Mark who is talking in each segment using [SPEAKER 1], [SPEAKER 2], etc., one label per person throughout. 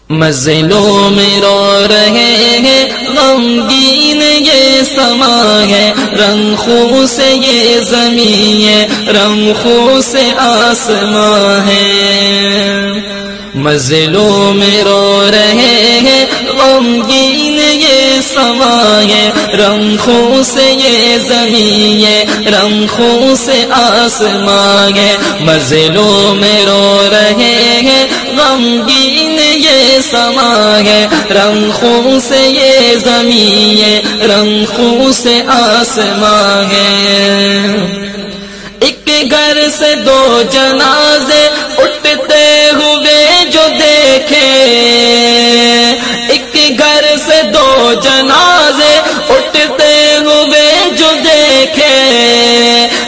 [SPEAKER 1] مظلوم رو رہے ہیں غمگین یہ سما ہے، رنگ خوں سے یہ زمین ہے، رنگ خوں سے آسمان ہے۔ مظلوم رو رہے ہیں غمگین یہ سما ہے، رنگ خوں سے یہ زمین ہے، رنگ خوں سے آسمان ہے۔ مظلوم رو رہے ہیں غمگین یہ سما ہے، رنگ خوں سے یہ زمین ہے، رنگ خوں سے آسمان ہے۔ ایک گھر سے دو جنازے اٹھتے ہوئے جو دیکھے، ایک گھر سے دو جنازے اٹھتے ہوئے جو دیکھے،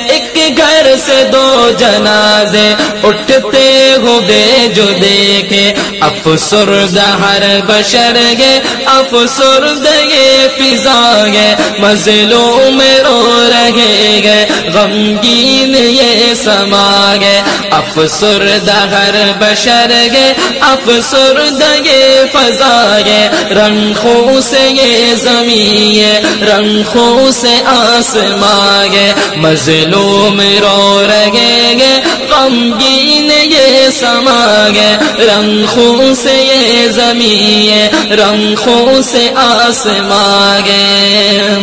[SPEAKER 1] ایک گھر سے دو جنازے اٹھتے ہوئے جو دیکھے، افسردہ ہر بشر ہے، افسردہ یہ فضا ہے، مظلوم رو رہے گے غمگین یہ سما ہے، افسردہ ہر بشر ہے، افسردہ یہ فضا ہے، رنگ خوں سے یہ زمین ہے، رنگ خوں سے آسمان ہے۔ مظلوم رو رہے گے غمگین یہ سما ہے، رنگ خوں سے یہ زمین ہے، رنگ خوں سے آسمان ہے۔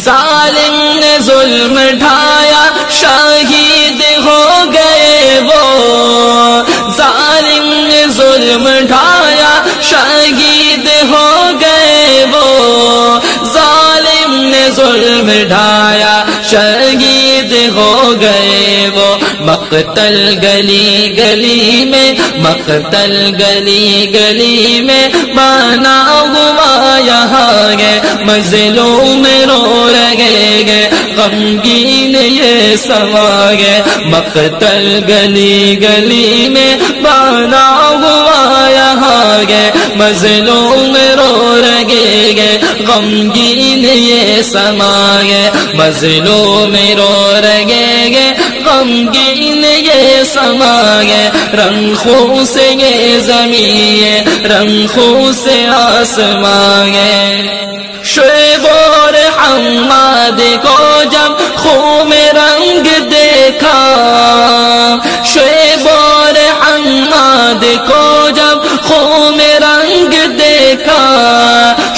[SPEAKER 1] ظالم نے ظلم ڈھایا شہید ہو گئے وہ، ظالم نے ظلم ڈھایا شہید ہو گئے وہ، ظالم نے ظلم ڈھایا شہید ہو گئے وہ۔ مقتل گلی گلی میں، مقتل گلی گلی میں بنا ہوا یہاں ہے، مظلوم رو رہے گے غمگین یہ سما ہے، مقتل گلی گلی میں بنا ہوا یہاں ہے، مظلوم رو رہے گے غمگین یہ سما ہے، مظلوم رو رہے گے غمگین یہ سما ہے، رنگ خوں سے یہ زمین ہے، رنگ خوں سے آسمان ہے۔ شعیب اور حماد کو جب خوں میں رنگ دیکھا، شعیب اور حماد کو جب خوں میں رنگ دیکھا،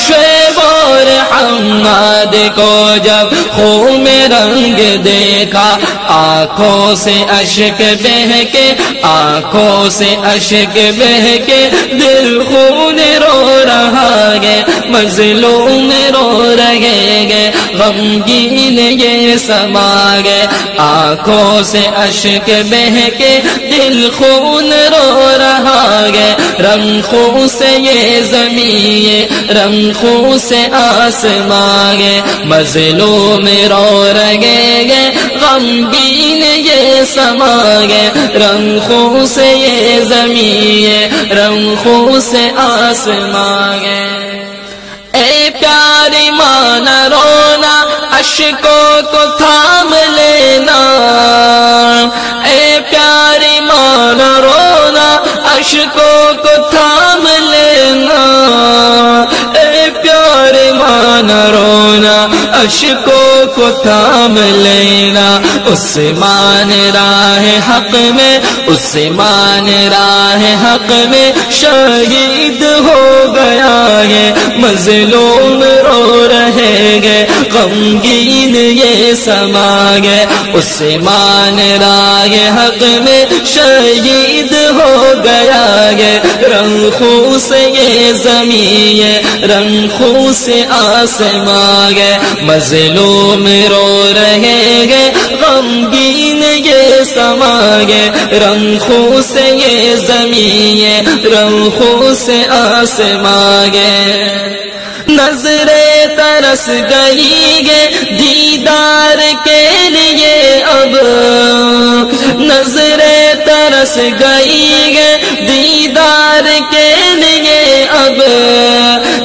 [SPEAKER 1] شعیب اور حماد کو جب خوں میں رنگ دیکھا، آنکھوں سے اشک بہہ کے، آنکھوں سے اشک بہہ کے دل خون رو رہا ہے، مظلوم رو رہے گے غمگین یہ سما ہے، آنکھوں سے اشک بہہ کے دل خون رو رہا ہے، رنگ خوں سے یہ زمین ہے، رنگ خوں سے آسمان ہے، مظلوم رو رہے گے غمگین یہ سما ہے، رنگ خوں سے یہ زمین ہے، رنگ خوں سے آسمان ہے۔ اے پیاری ماں نہ رونا، اشکوں کو تھام لینا، اے پیاری ماں نہ رونا، اشکوں کو تھام لینا، اے پیاری ماں نہ رونا، اشکوں کو تھام لینا، عثمان راہ حق میں، عثمان راہ حق میں شہید ہو گیا ہے، مظلوم رو رہے گے غمگین یہ سما ہے، عثمان راہ حق میں شہید ہو گیا ہے، رنگ خوں سے یہ زمین ہے، رنگ خوں سے آسمان ہے، مظلوم رو رہے گے غمگین یہ سما ہے، رنگ خوں سے یہ زمین ہے، رنگ خوں سے آسمان ہے۔ نظریں ترس گئی ہے دیدار کے لیے اب، نظریں ترس گئی ہے دیدار کے لیے اب،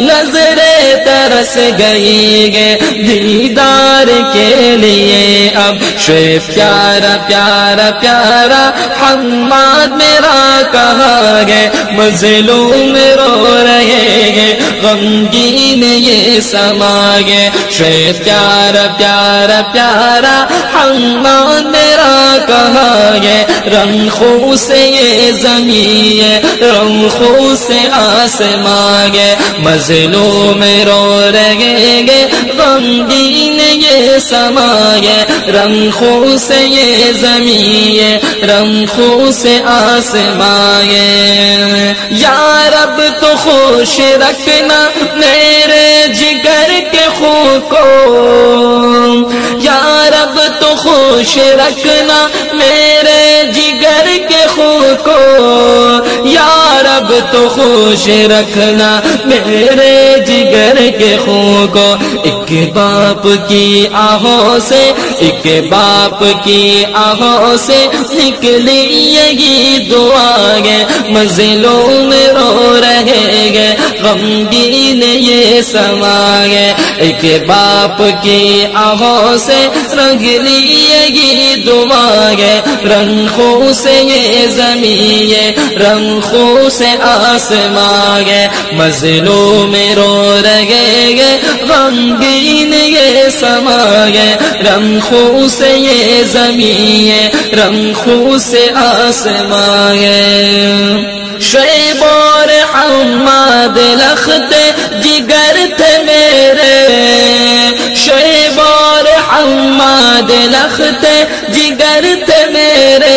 [SPEAKER 1] نظریں ترس گئی ہے دیدار کے لیے اب شعیب پیارا پیارا پیارا حماد میرا کہاں گئے مظلوم رو رہے ہیں غمگین یہ سما گئے شعیب پیارا پیارا پیارا حماد میرا کہاں گئے رنگ خو سے یہ زمین ہے رنگ خو سے آسمان گئے مظلوم رو رہے گے غمگین یہ سما گئے رنگ خو سے یہ زمین ہے رنگ خو سے آسمان گئے یا رب تو خوش رکھنا میرے جگر کے خون کو یا رب تو خوش رکھنا میرے جگر کے خون کو یا رب تو خوش رکھنا میرے جگر کے خون کو ایک باپ کی آہوں سے ایک باپ کی آہوں سے نکلی یہی دعا گے مظلوم رو رہے گے غمگین یہ سما گے ایک باپ کی آہوں سے رنگلی یہی دعا گے رنگ خو سے یہ زمین رنگ خو سے آسمان گے مظلوم رو رہے گے غمگین یہ سما گے رنگ خو سے یہ زمین رنگ خو سے آسمان گے شعیب اور حماد لخت جگر تھے میرے شعیب اور حماد لخت جگر تھے میرے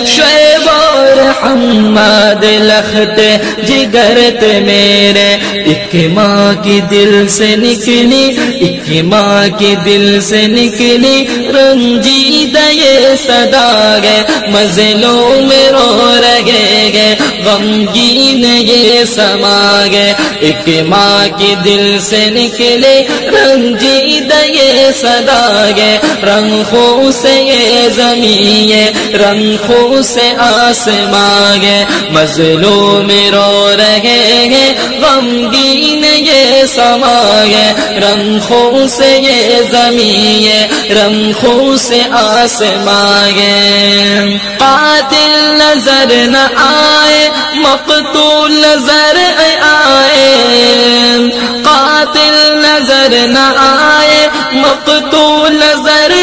[SPEAKER 1] شعیب اور حماد لخت جگر تھے میرے ایک ماں کی دل سے نکلی ایک ماں کی دل سے نکلی رنجیدہ یہ صدا گے مظلوم رو رہے گے غمگین یہ سما گے ایک ماں کی دل سے نکلے رنجیدہ یہ صدا گے رنگ خو سے یہ زمین رنگ خو سے آسمان گے مظلوم رو رہے گے غمگین یہ سما گے رنگ خو سے یہ زمین رنگ خو سے آسمان گے قاتل نظر نہ آئے مقتول نظر آئے قاتل نظر نہ آئے مقتول نظر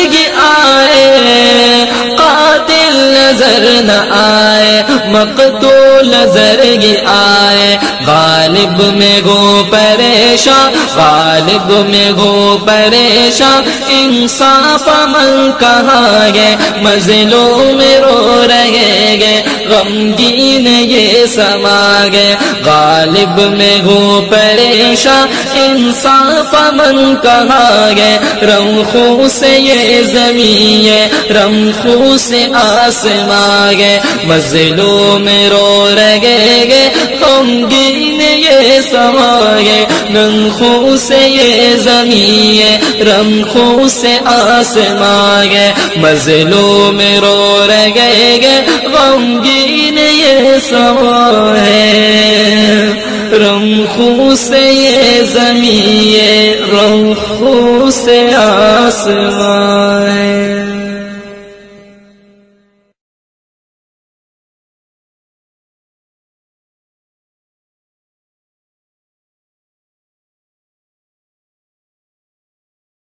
[SPEAKER 1] آئے قاتل نظر نہ آئے مقتول نظر آئے غالب میں گو پریشان غالب میں گو پریشان انصاف عمل کہاں گے مظلوم رو رہے گے غمگین یہ سما گے غالب میں گو پریشان انصاف عمل کہاں گے رنگ خو سے یہ زمین رنگ خو سے آسمان گے مظلوم رو رہے گے غمگین یہ سما گے رنگ خو سے یہ زمین رنگ خو سے آسمان گے مظلوم رو رہے گے غمگین یہ سما ہے رنگ خو سے یہ زمین رنگ خو سے آسمان